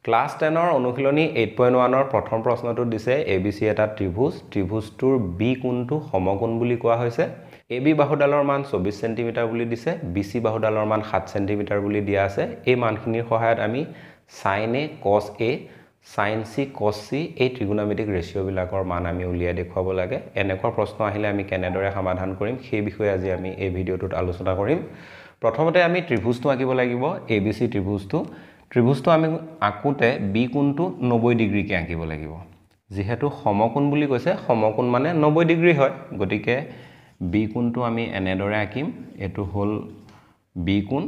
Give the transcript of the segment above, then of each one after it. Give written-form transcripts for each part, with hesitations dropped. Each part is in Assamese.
ক্লাস 10 ৰ অনুশীলনী 8.1 ৰ প্ৰথম প্ৰশ্নটো দিছে ABC এটা ত্ৰিভুজ ত্ৰিভুজটোৰ B কোণটো সমকোণ বুলি কোৱা হৈছে AB বাহুডালৰ মান 24 cm বুলি দিছে BC বাহুডালৰ মান 7 cm বুলি দিয়া আছে এই মানখিনিৰ সহায়ত আমি sin A cos A sin C cos C এই ত্ৰিকোণমিতিক ৰেশিও বিলাকৰ মান আমি উলিয়াই দেখুৱাব লাগে এনেকুৱা প্ৰশ্ন আহিলে আমি কেনেদৰে সমাধান কৰিম সেই বিষয়ে আজি আমি এই ভিডিওটোত আলোচনা কৰিম প্ৰথমতে আমি ত্ৰিভুজটো আঁকিব লাগিব ABC ত্ৰিভুজটো আমি আঁকুতে B কোণটো 90 ডিগ্ৰী কে আঁকিব লাগিব যেহেতু সমকোণ বুলি কৈছে সমকোণ মানে 90 ডিগ্ৰী হয় গতিকে B কোণটো আমি এনেদৰে আঁকিম এটো হল B কোণ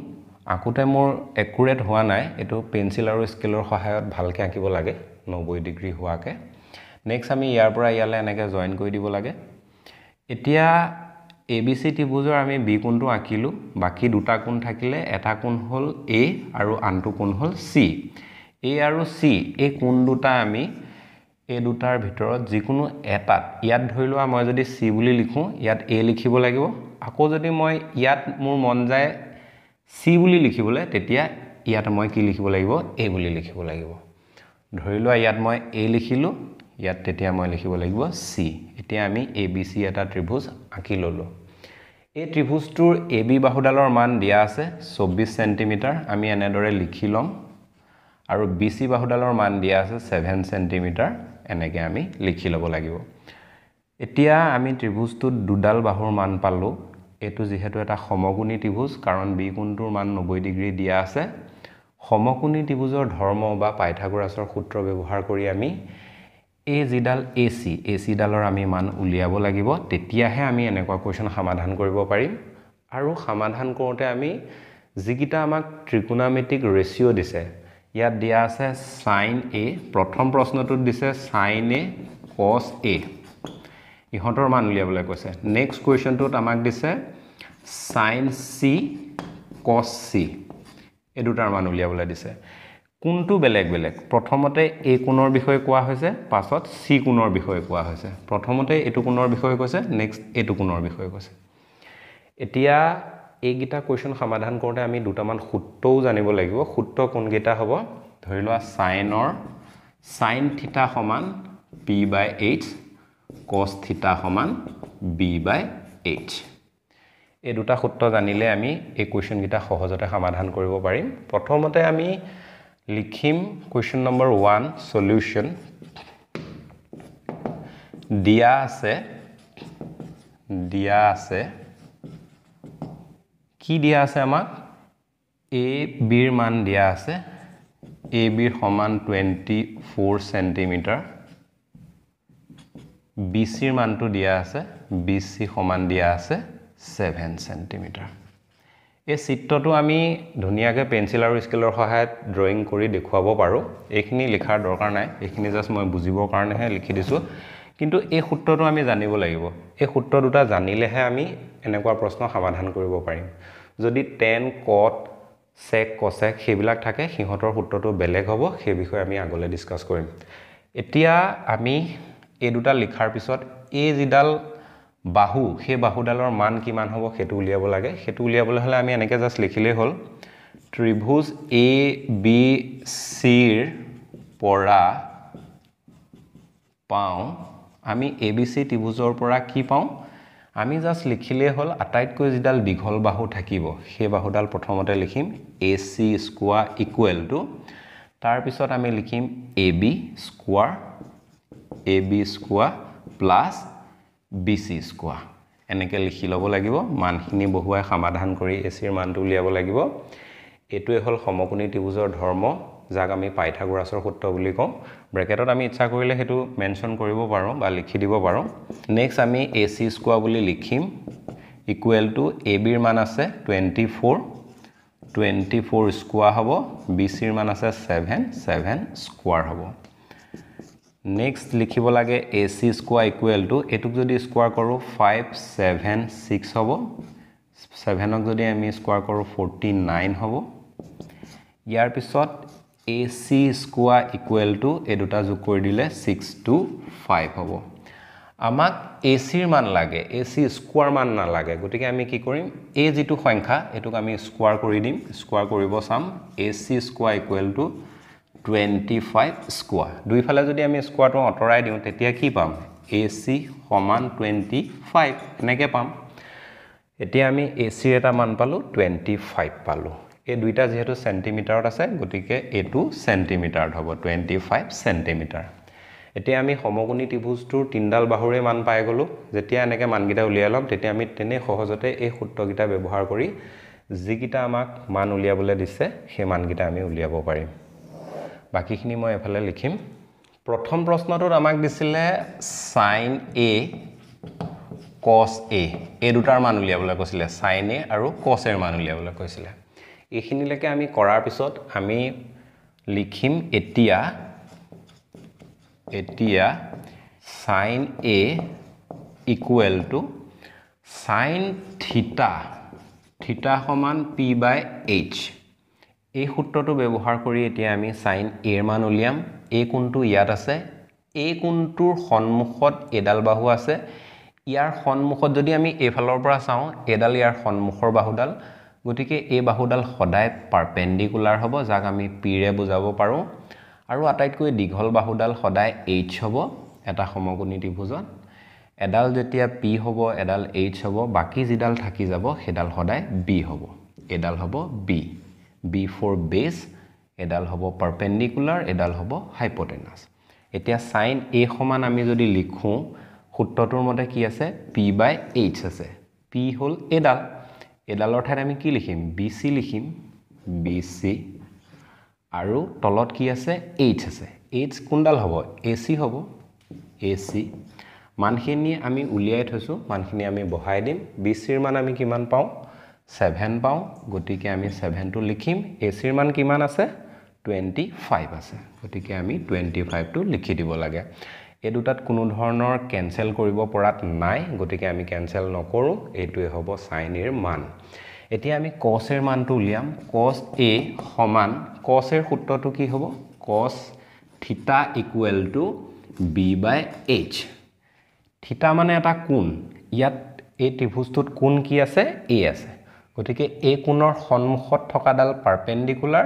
আঁকুতে মোৰ একুৰেট হোৱা নাই এটো পেন্সিল আৰু স্কেলৰ সহায়ত ভালকে আঁকিব লাগে 90 ডিগ্ৰী হোৱাকে নেক্সট আমি ইয়াৰ পৰা ইয়ালে এনেকে জয়েন কৰি দিব লাগে এতিয়া ABC ত্ৰিভুজৰ আমি B কোণটো আঁকিলো বাকি দুটা কোণ থাকিলে এটা কোণ হল A আৰু আনটো কোণ হল C A আৰু C এই কোণ দুটা আমি এই দুটাৰ ভিতৰত যিকোনো এটাত ইয়াত ধৰিলোৱা মই যদি C বুলি লিখো ইয়াত A লিখিব লাগিব আকৌ যদি মই ইয়াত মোৰ মন যায় C বুলি লিখিবলৈ তেতিয়া ইয়াত মই কি লিখিব লাগিব A বুলি লিখিব লাগিব ধৰিলোৱা ইয়াত মই A লিখিলো ইয়াত তেতিয়া মই লিখিব লাগিব C এতিয়া আমি ABC এটা ত্ৰিভুজ আঁকি ললো এই ত্ৰিভুজটোৰ AB বাহুডালৰ মান দিয়া আছে 24 cm আমি এনেদৰে লিখি লম আৰু BC বাহুডালৰ মান দিয়া আছে 7 cm এনেকে আমি লিখি লব লাগিব এতিয়া আমি ত্ৰিভুজটোত দুডাল বাহুৰ মান পালো এটো যেহেতু এটা সমকোণী ত্ৰিভুজ কাৰণ B কোণটোৰ মান 90 ডিগ্ৰী দিয়া আছে সমকোণী ত্ৰিভুজৰ ধৰ্ম বা পাইথাগোৰাছৰ সূত্ৰ ব্যৱহাৰ কৰি আমি এই জিডাল AC ডালৰ আমি মান উলিয়াব লাগিব তেতিয়াহে আমি এনেকুৱা কোৱেশ্চন সমাধান কৰিব পাৰিম আৰু সমাধান কৰোতে আমি যিকিটা আমাক ত্ৰিকোণমিতিক ৰেশিও দিছে ইয়াত দিয়া আছে sin A প্ৰথম প্ৰশ্নটোত দিছে sin A cos A ইহঁতৰ মান উলিয়াবলৈ কৈছে নেক্সট কোৱেশ্চনটোত আমাক দিছে sin C cos C এই দুটাৰ মান উলিয়াবলৈ দিছে কোনটো বেলেগ প্ৰথমতে A কোণৰ বিষয়ে কোৱা হৈছে পাছত C কোণৰ বিষয়ে কোৱা হৈছে প্ৰথমতে এটো কোণৰ বিষয়ে কৈছে নেক্সট এটো কোণৰ বিষয়ে কৈছে এতিয়া এই গিটা কোৱেশ্চন সমাধান কৰোতে আমি দুটামান সূত্ৰও জানিব লাগিব সূত্ৰ কোন গিটা হ'ব ধৰিলোৱা sin থিটা সমান p/h cos থিটা সমান b/h এই দুটা সূত্ৰ জানিলে আমি এই কোৱেশ্চন গিটা সহজতে সমাধান কৰিব পাৰিম প্ৰথমতে আমি লিখিম কোৱেশ্চন নম্বৰ 1 সলিউশন দিয়া আছে কি দিয়া আছে আমাক a b ৰ মান দিয়া আছে a b ৰ সমান 24 cm bc ৰ মানটো দিয়া আছে bc সমান দিয়া আছে 7 cm এই চিত্ৰটো আমি ধুনিয়াকে পেন্সিল আৰু স্কেলৰ সহায়ত ড্ৰয়িং কৰি দেখুৱাব পাৰো এইখিনি লিখাৰ দৰকাৰ নাই এইখিনি জাস্ট মই বুজিবৰ কাৰণেহে লিখি দিছো কিন্তু এই সূত্ৰটো আমি জানিব লাগিব এই সূত্ৰ দুটা জানিলেহে আমি এনেকুৱা প্ৰশ্ন সমাধান কৰিব পাৰিম যদি tan cot sec cosec সেইবিলাক থাকে হিহঁতৰ সূত্ৰটো বেলেগ হ'ব সেই বিষয়ে আমি আগলৈ ডিসকাস কৰিম এতিয়া আমি এই দুটা লিখাৰ পিছত এই জিডাল বাহু সেই বাহুডালৰ মান কিমান হ'ব হেতু উলিয়াব লাগে হেতু উলিয়াবলৈ হলে আমি এনেকে জাস্ট লিখিলে হ'ল ত্ৰিভুজ ABC ৰ পৰা পাও আমি ABC ত্ৰিভুজৰ পৰা কি পাও আমি জাস্ট লিখিলে হ'ল আটাইতকৈ জিডাল দীঘল বাহু থাকিব সেই বাহুডাল প্ৰথমতে লিখিম AC স্কয়াৰ ইকুৱেল টু তাৰ পিছত আমি লিখিম AB square plus BC square এনেকে লিখি লব লাগিব মানখিনি বহুৱাই সমাধান কৰি AC ৰ মানটো উলিয়াব লাগিব এটোৱে হল সমকোণী ত্ৰিভুজৰ ধৰ্ম যাক আমি পাইথাগোৰাছৰ সূত্ৰ বুলি কওঁ ব্ৰেকেটত আমি ইচ্ছা কৰিলে হেতু মেনশন কৰিব পাৰো বা লিখি দিব পাৰো নেক্সট আমি AC স্কয়াৰ বুলি লিখিম ইকুৱেল টু AB ৰ মান আছে 24 স্কয়াৰ হ'ব BC ৰ মান আছে 7 স্কয়াৰ হ'ব নেক্সট লিখিব লাগে AC স্কয়াৰ ইকুৱেল টু এটুক যদি স্কয়াৰ কৰো 576 হ'ব 7ক যদি আমি স্কয়াৰ কৰো 49 হ'ব ইয়াৰ পিছত AC স্কয়াৰ ইকুৱেল টু এই দুটা যোগ কৰি দিলে 625 হ'ব আমাক AC ৰ মান লাগে AC স্কয়াৰ মান না লাগে গতিকে আমি কি কৰিম এই যেটো সংখ্যা এটুক আমি স্কয়াৰ কৰি দিম স্কয়াৰ কৰিব চাম AC square equal to 25 square দুইফালে যদি আমি স্কোয়াৰটো অতৰাই দিওঁ তেতিয়া কি পাম AC সমান 25 এনেকৈ পাম এতিয়া আমি AC ৰ এটা মান পালো 25 পালো এই দুইটা যেহেতু সেন্টিমিটাৰত আছে গতিকে এটো সেন্টিমিটাৰত হ'ব 25 সেন্টিমিটাৰ এতিয়া আমি সমকোণী ত্ৰিভুজটোৰ তিনডাল বাহুৰে মান পাই গলো যেতিয়া এনেকৈ মানকিটা উলিয়াই লম তেতিয়া আমি তেনে সহজতে এই সূত্ৰকিটা ব্যৱহাৰ কৰি যিকিটা আমাক মান উলিয়াবলৈ দিছে সেই মানকিটা আমি উলিয়াব পাৰিম বাকিখিনি মই এফালে লিখিম প্ৰথম প্ৰশ্নটোত আমাক দিছিলে sin a cos a এই দুটাৰ মান উলিয়াবলৈ কৈছিলে sin a আৰু cos a ৰ মান উলিয়াবলৈ কৈছিলে এইখিনিলৈকে আমি কৰাৰ পিছত আমি লিখিম এতিয়া sin a equal to sin theta theta সমান p by h এই সূত্ৰটো ব্যৱহাৰ কৰি এতিয়া আমি sin a ৰ মান উলিয়াম a কোণটো ইয়াত আছে a কোণটোৰ সন্মুখত এডাল বাহু আছে ইয়াৰ সন্মুখত যদি আমি এফালৰ পৰা চাওঁ এডাল ইয়াৰ সন্মুখৰ বাহুডাল গতিকে এই বাহুডাল সদায় পাৰপেন্ডিকুলাৰ হ'ব যাক আমি p ৰে বুজাব পাৰো আৰু আটাইতকৈ দীঘল বাহুডাল সদায় h হ'ব এটা সমকোণী ত্ৰিভুজত এডাল যেতিয়া p হ'ব এডাল h হ'ব বাকি যিডাল থাকি যাব সেডাল সদায় b হ'ব এডাল হ'ব b for base এডাল হ'ব পাৰপেন্ডিকুলাৰ এডাল হ'ব হাইপোটেনাস এতিয়া sin a সমান আমি যদি লিখো সূত্ৰটোৰ মতে কি আছে p by h আছে p হল এডালৰ ঠাইত আমি কি লিখিম bc লিখিম bc আৰু তলত কি আছে h আছে h কোনডাল হ'ব ac হ'ব ac মানখিনি আমি উলিয়াই থৈছো মানখিনি আমি বহাই দিম bc ৰ মান আমি কিমান পাওঁ 7 পাওঁ গতিকে আমি 7 টো লিখিম ac ৰ মান কিমান আছে 25 আছে গতিকে আমি 25 টো লিখি দিব লাগে এই দুটাত কোনো ধৰণৰ ক্যান্সেল কৰিব পৰাত নাই গতিকে আমি ক্যান্সেল নকৰো এইটোৱে হ'ব sin a ৰ মান এতিয়া আমি cos a ৰ মানটো উলিয়াম cos a সমান cos a ৰ সূত্ৰটো কি হ'ব cos theta equal to b by h theta মানে এটা কোণ ইয়াত এই ত্ৰিভুজটোত কোণ কি আছে a আছে গতিকে এই কোণৰ সন্মুখত থকাডাল পাৰপেন্ডিকুলাৰ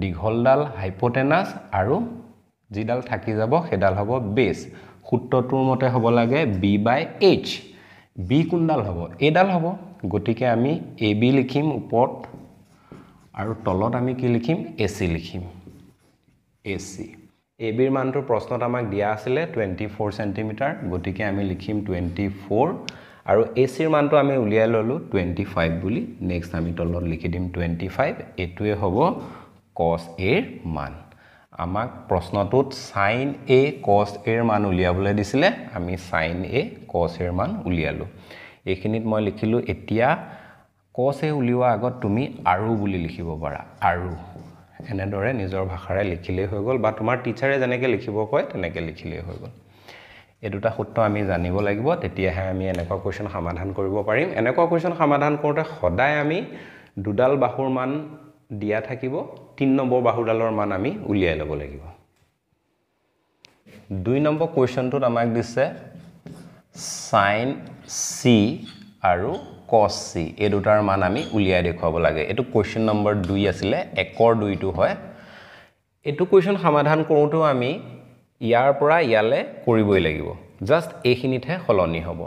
দীঘলডাল হাইপোটেনাস আৰু যিডাল থাকি যাব সেডাল হ'ব বেস সূত্ৰটোৰ মতে হ'ব লাগে b by h b কোনডাল হ'ব এডাল হ'ব গতিকে আমি ab লিখিম ওপৰত আৰু তলত আমি কি লিখিম ac লিখিম ac ab ৰ মানটো প্ৰশ্নত আমাক দিয়া আছিল 24 সেন্টিমিটাৰ গতিকে আমি লিখিম 24 আৰু ac ৰ মানটো আমি উলিয়াই ললো 25 বুলি নেক্সট আমি তলত লিখি দিম 25 এটোৱে হ'ব cos a ৰ মান আমাক প্ৰশ্নটোত sin a cos a ৰ মান উলিয়াবলৈ দিছিলে আমি sin a cos a ৰ মান উলিয়ালো এইখিনিত মই লিখিলো এতিয়া cos a উলিওৱা আগত তুমি আৰু বুলি লিখিব পাৰা আৰু এনেদৰে নিজৰ ভাষাৰে লিখিলে হৈ গল বা তোমাৰ টিচাৰে যেনেকৈ লিখিব কয় তেনেকৈ লিখিলে হৈ গল এই দুটা সূত্ৰ আমি জানিব লাগিব তেতিয়াহে আমি এনেকুৱা কোৱেশ্চন সমাধান কৰিব পাৰিম এনেকুৱা কোৱেশ্চন সমাধান কৰোতে সদায় আমি দুডাল বাহুৰ মান দিয়া থাকিব 3 নম্বৰ বাহুডালৰ মান আমি উলিয়াই ল'ব লাগিব 2 নম্বৰ কোৱেশ্চনটোত আমাক দিছে sin c আৰু cos c এই দুটাৰ মান আমি উলিয়াই দেখুৱাব লাগে এটো কোৱেশ্চন নম্বৰ 2 আছিল 1 ৰ 2 টো হয় এটো কোৱেশ্চন সমাধান কৰোটো আমি ইয়াৰ পৰা ইয়ালে কৰিবই লাগিব জাস্ট এইখিনিতে হলনি হ'ব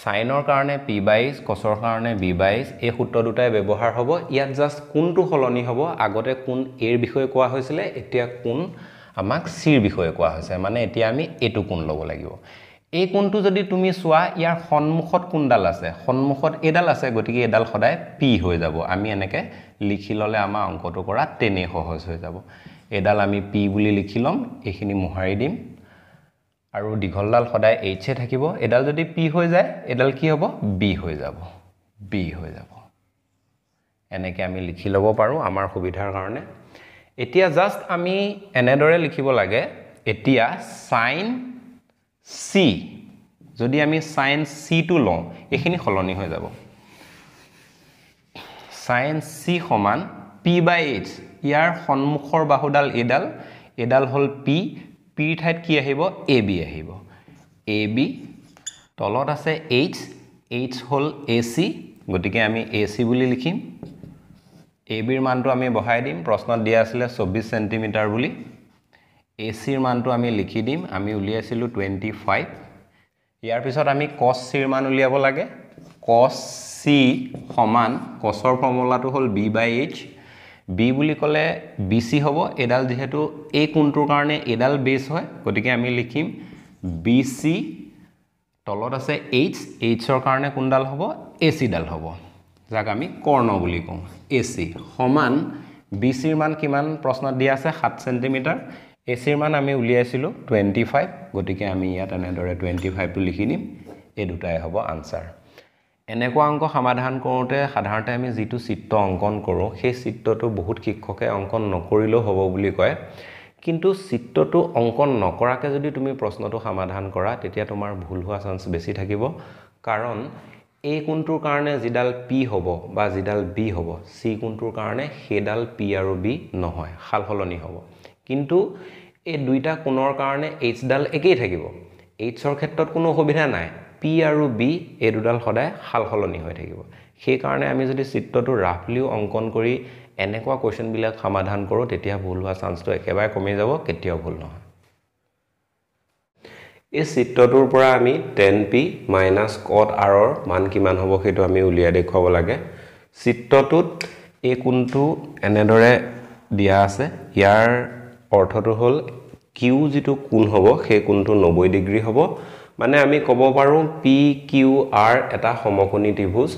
সাইনৰ কাৰণে p by h cosৰ কাৰণে b by h এই সূত্ৰ দুটাই ব্যৱহাৰ হ'ব ইয়াত জাস্ট কোনটো হলনি হ'ব আগতে কোন a ৰ বিষয়ে কোৱা হৈছিল এতিয়া কোন আমাক c ৰ বিষয়ে কোৱা হৈছে মানে এতিয়া আমি এটো কোন লব লাগিব এই কোনটো যদি তুমি সোৱা ইয়াৰ সন্মুখত কোনডাল আছে সন্মুখত এডাল আছে গতিকে এডাল সদায় p হৈ যাব আমি এনেকে লিখি ললে আমাৰ অংকটো কৰা তেনে সহজ হৈ যাব এডাল আমি p বুলি লিখি লম এইখিনি মোহাৰি দিম আৰু দীঘলডাল সদায় h এ থাকিব এডাল যদি p হৈ যায় এডাল কি হ'ব b হৈ যাব এনেকে আমি লিখি লব পাৰো আমাৰ সুবিধাৰ কাৰণে এতিয়া জাস্ট আমি এনেদৰে লিখিব লাগে এতিয়া sin c যদি আমি sin c টো লওঁ এখিনি হলনি হৈ যাব sin c সমান p by h ইয়াৰ সন্মুখৰ বাহুডাল এডাল হল p p ঠাইত কি আহিব ab আহিব ab তলত আছে h হল ac গতিকে আমি ac বুলি লিখিম AB ৰ মানটো আমি বহাই দিম প্ৰশ্নত দিয়া আছিল 24 সেন্টিমিটাৰ বুলি AC ৰ মানটো আমি লিখি দিম আমি উলিয়াইছিলো 25 ইয়াৰ পিছত আমি cos C ৰ মান উলিয়াব লাগে cos C সমান cos ৰ ফৰ্মুলাটো হ'ল b/h b বুলি কলে BC হ'ব এডাল যেহেতু এই কোণটোৰ কাৰণে এডাল বেস হয় গতিকে আমি লিখিম BC তলত আছে h ৰ কাৰণে কোনডাল হ'ব AC ডাল হ'ব যাক আমি কৰ্ণ বুলি কওঁ AC সমান BC ৰ মান কিমান প্ৰশ্নত দিয়া আছে 7 সেন্টিমিটাৰ AC ৰ মান আমি উলিয়াইছিলো 25 গতিকে আমি ইয়াত এনেদৰে 25 টো লিখি দিম এই দুটাই হ'ব আনসাৰ এনেকুৱা অংক সমাধান কৰোতে সাধাৰণতে আমি যেটো চিত্ৰ অঙ্কন কৰো সেই চিত্ৰটো বহুত শিক্ষকে অঙ্কন নকৰিলেও হ'ব বুলি কয় কিন্তু চিত্ৰটো অঙ্কন নকৰাকে যদি তুমি প্ৰশ্নটো সমাধান কৰা তেতিয়া তোমাৰ ভুল হোৱা চান্স বেছি থাকিব কাৰণ এই কোণটোৰ কাৰণে জিডাল P হ'ব বা জিডাল B হ'ব C কোণটোৰ কাৰণে হেডাল P আৰু B নহয় খালহলনি হ'ব কিন্তু এই দুইটা কোণৰ কাৰণে H ডাল একেই থাকিব H ৰ ক্ষেত্ৰত কোনো অসুবিধা নাই P আৰু B এই দুডাল সদায় খালহলনি হৈ থাকিব সেই কাৰণে আমি যদি চিত্ৰটো ৰাফলিও অঙ্কন কৰি এনেকুৱা কোৱেশ্চন বিলাক সমাধান কৰো তেতিয়া ভুল হোৱা চান্সটো একেবাৰে কমি যাব কেতিয়াও ভুল নহয় এই চিত্ৰটোৰ পৰা আমি tan p - cot r ৰ মান কিমান হ'ব সেইটো আমি উলিয়াই দেখুৱাব লাগে চিত্ৰটোত এই কোণটো এনেদৰে দিয়া আছে ইয়াৰ অৰ্থটো হ'ল q যেটো কোণ হ'ব সেই কোণটো 90 ডিগ্ৰী হ'ব মানে আমি ক'ব পাৰো PQR এটা সমকোণী ত্ৰিভুজ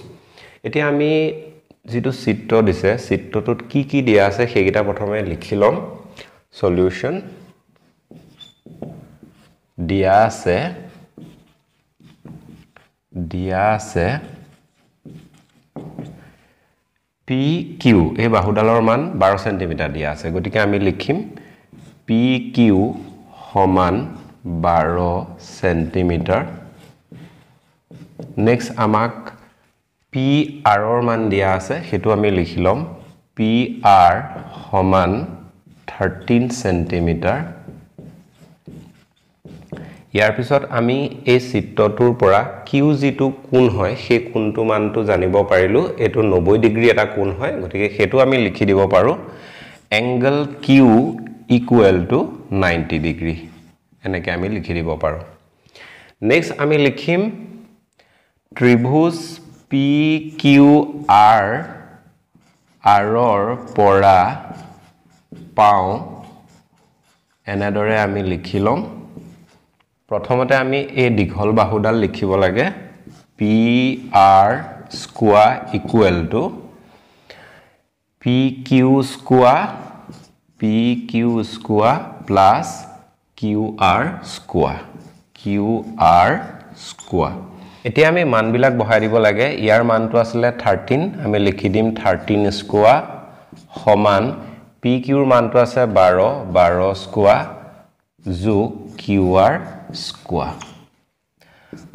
এতিয়া আমি যেটো চিত্ৰ দিছে চিত্ৰটোত কি দিয়া আছে সেইকেইটা প্ৰথমে লিখি লম সলিউশন দিয়া আছে PQ এই বাহুডালৰ মান 12 সেন্টিমিটাৰ দিয়া আছে গতিকে আমি লিখিম PQ সমান 12 সেন্টিমিটাৰ নেক্সট আমাক PR ৰ মান দিয়া আছে হেতু আমি লিখি লম PR সমান 13 সেন্টিমিটাৰ ইয়াৰ পিছত আমি এই চিত্ৰটোৰ পৰা Q যেটো কোণ হয় সেই কোণটো মানটো জানিব পাৰিলো এটো 90 ডিগ্ৰী এটা কোণ হয় গতিকে হেতু আমি লিখি দিব পাৰো এংগল Q = 90 ডিগ্ৰী এনেকৈ আমি লিখি দিব পাৰো নেক্সট আমি লিখিম ত্ৰিভুজ PQR ৰ পৰা পাও এনেদৰে আমি লিখি লম প্ৰথমতে আমি এই দীঘল বাহুডাল লিখিব লাগে PR square = PQ square plus QR square এতিয়া আমি মানবিলাক বহাই দিব লাগে ইয়াৰ মানটো আসলে 13 আমি লিখি দিম 13 স্কয়াৰ সমান PQ ৰ মানটো আছে 12 স্কয়াৰ যোগ QR স্কয়াৰ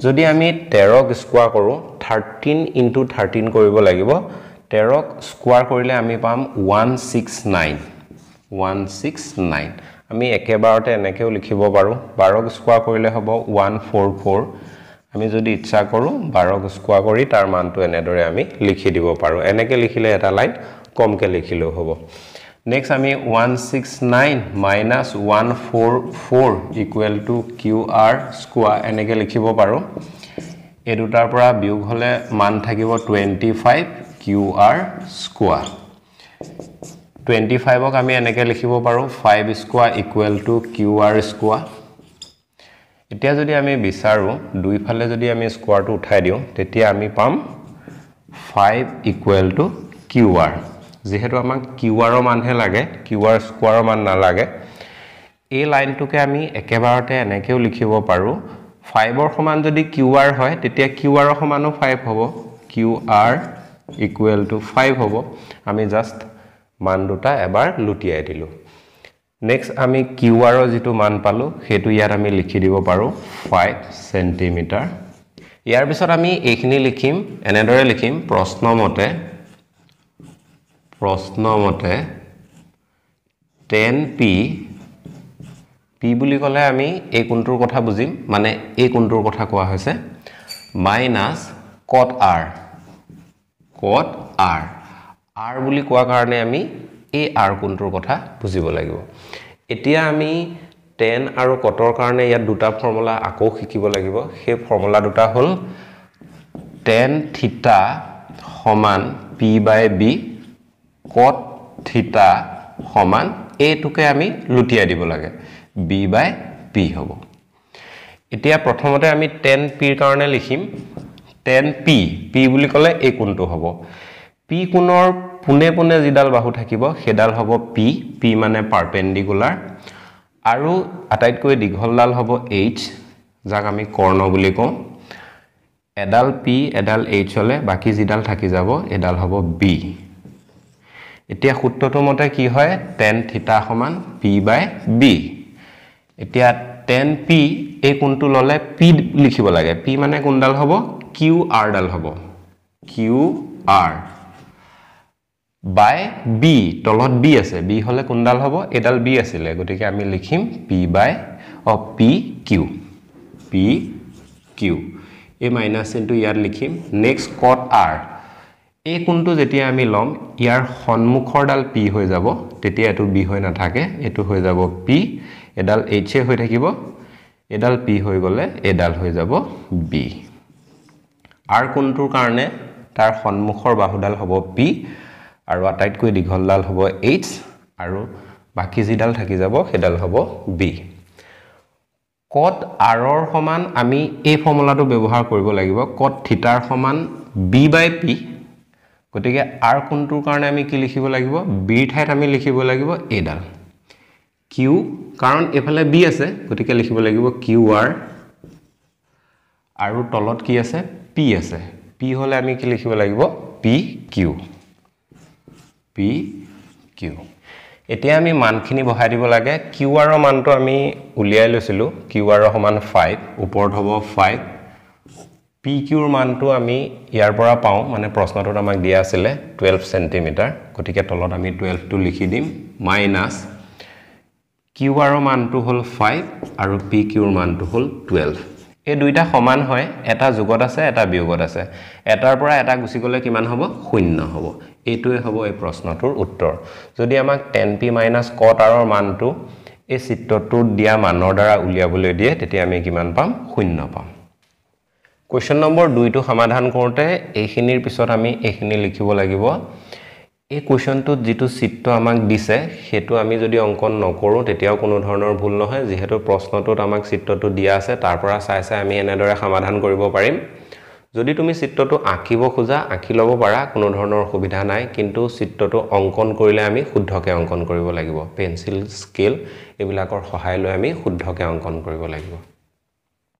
যদি আমি 13 ক স্কয়াৰ কৰো 13 * 13 কৰিব লাগিব 13 ক স্কয়াৰ কৰিলে আমি পাম 169 আমি একেবাৰতে এনেকেও লিখিব পাৰো 12 ক স্কয়াৰ কৰিলে হ'ব 144 আমি যদি ইচ্ছা কৰো 12 ক স্কয়াৰ কৰি তাৰ মানটো এনেদৰে আমি লিখি দিব পাৰো এনেকে লিখিলে এটা লাইন কমকে লিখিলেও হ'ব নেক্সট আমি 169 - 144 = QR স্কয়াৰ এনেকে লিখিব পাৰো এই দুটাৰ পৰা বিয়োগ হলে মান থাকিব 25 QR স্কয়াৰ 25 ক আমি এনেকে লিখিব পাৰো 5 স্কয়াৰ = QR স্কয়াৰ এতিয়া যদি আমি বিচাৰো দুই ফালে যদি আমি স্কয়াৰটো উঠাই দিও তেতিয়া আমি পাম 5 = QR যেহেতু আমাক QR ৰ মানহে লাগে QR স্কয়াৰৰ মান নালাগে এই লাইনটোকে আমি একেবাৰতে এনেকেও লিখিব পাৰো 5 ৰ সমান যদি QR হয় তেতিয়া QR ৰ সমানো 5 হ'ব QR = 5 হ'ব আমি জাস্ট মান দুটা এবাৰ লুটিয়াই দিলো নেক্সট আমি QR ৰ যেটো মান পালো হেতু ইয়াত আমি লিখি দিব পাৰো 5 সেন্টিমিটাৰ ইয়াৰ পিছত আমি এইখিনি লিখিম এনেদৰে লিখিম প্ৰশ্নমতে 10p p বুলি কলে আমি এই কোণটোৰ কথা বুজিম মানে এই কোণটোৰ কথা কোৱা হৈছে - cot r r বুলি কোৱা কাৰণে আমি এই r কোণটোৰ কথা বুজিব লাগিব এতিয়া আমি tan আৰু cot ৰ কাৰণে ইয়াত দুটা ফৰ্মুলা আকৌ শিকিব লাগিব সেই ফৰ্মুলা দুটা হ'ল tan theta সমান p by b cot theta সমান এইটোকে আমি লুটিয়াই দিব লাগে b by p হ'ব এতিয়া প্ৰথমতে আমি tan p ৰ কাৰণে লিখিম tan p p বুলি ক'লে এই কোণটো হ'ব p কোণৰ পুনে পুনে যিডাল বাহু থাকিব সেইডাল হ'ব p p মানে পাৰপেন্ডিকুলাৰ আৰু আটাইতকৈ দীঘলডাল হ'ব h যাক আমি কৰ্ণ বুলি কওঁ এডাল p এডাল h হলে বাকি যিডাল থাকি যাব এডাল হ'ব b এতিয়া সূত্ৰটো মতে কি হয় tan থিটা সমান p by b এতিয়া tan p এই কোণটো ললে p লিখিব লাগে p মানে কোনডাল হ'ব qr ডাল হ'ব qr by b তলত b আছে b হলে কোনডাল হ'ব এডাল b আছিল গতিকে আমি লিখিম p by p q p q এই মাইনাস চিনটো ইয়াত লিখিম নেক্সট cot r এই কোণটো যেতিয়া আমি লম ইয়াৰ সন্মুখৰডাল p হৈ যাব তেতিয়া এটো b হৈ নাথাকে এটো হৈ যাব p এডাল h হৈ থাকিব এডাল p হৈ গলে এডাল হৈ যাব b r কোণটোৰ কাৰণে তাৰ সন্মুখৰ বাহুডাল হ'ব p আৰু আটাইতকৈ দীঘলডাল হ'ব h আৰু বাকি যিডাল থাকি যাব সেইডাল হ'ব b cot r ৰ সমান আমি এই ফৰ্মুলাটো ব্যৱহাৰ কৰিব লাগিব cot θ ৰ সমান b by p গতিকে r কোণটোৰ কাৰণে আমি কি লিখিব লাগিব b ৰ ঠাইত আমি লিখিব লাগিব এডাল q কাৰণ এফালে b আছে গতিকে লিখিব লাগিব qr আৰু তলত কি আছে p আছে p হলে আমি কি লিখিব লাগিব pq pq এতিয়া আমি মানখিনি বহাই দিব লাগে qr ৰ মানটো আমি উলিয়াই লৈছিলো qr ৰ সমান 5 ওপৰত হ'ব 5 pq ৰ মানটো আমি ইয়াৰ পৰা পাও মানে প্ৰশ্নটোত আমাক দিয়া আছিল 12 cm গতিকে তলত আমি 12 টো লিখি দিম মাইনাস qr ৰ মানটো হ'ল 5 আৰু pq ৰ মানটো হ'ল 12 এই দুইটা সমান হয় এটা যোগত আছে এটা বিয়োগত আছে এটাৰ পৰা এটা গুছি গলে কিমান হ'ব শূন্য হ'ব এইটোৱে হ'ব এই প্ৰশ্নটোৰ উত্তৰ যদি আমাক tan p - cot r ৰ মানটো এই চিত্ৰটোত দিয়া মানৰ দ্বাৰা উলিয়াবলৈ দিয়ে তেতিয়া আমি কিমান পাম শূন্য পাম কোৱেশ্চন নম্বৰ 2 টো সমাধান কৰোতে এইখিনিৰ পিছত আমি এইখিনি লিখিব লাগিব এই কোৱেশ্চনটোত যেটো চিত্ৰ আমাক দিছে হেতু আমি যদি অঙ্কন নকৰো তেতিয়াও কোনো ধৰণৰ ভুল নহয় যেহেতু প্ৰশ্নটোত আমাক চিত্ৰটো দিয়া আছে তাৰ পৰা চাই আমি এনেদৰে সমাধান কৰিব পাৰিম যদি তুমি চিত্ৰটো আঁকিব খোজা আঁকি লব পাৰা কোনো ধৰণৰ অসুবিধা নাই কিন্তু চিত্ৰটো অঙ্কন কৰিলে আমি শুদ্ধকে অঙ্কন কৰিব লাগিব পেন্সিল স্কেল এবিলাকৰ সহায় লৈ আমি শুদ্ধকে অঙ্কন কৰিব লাগিব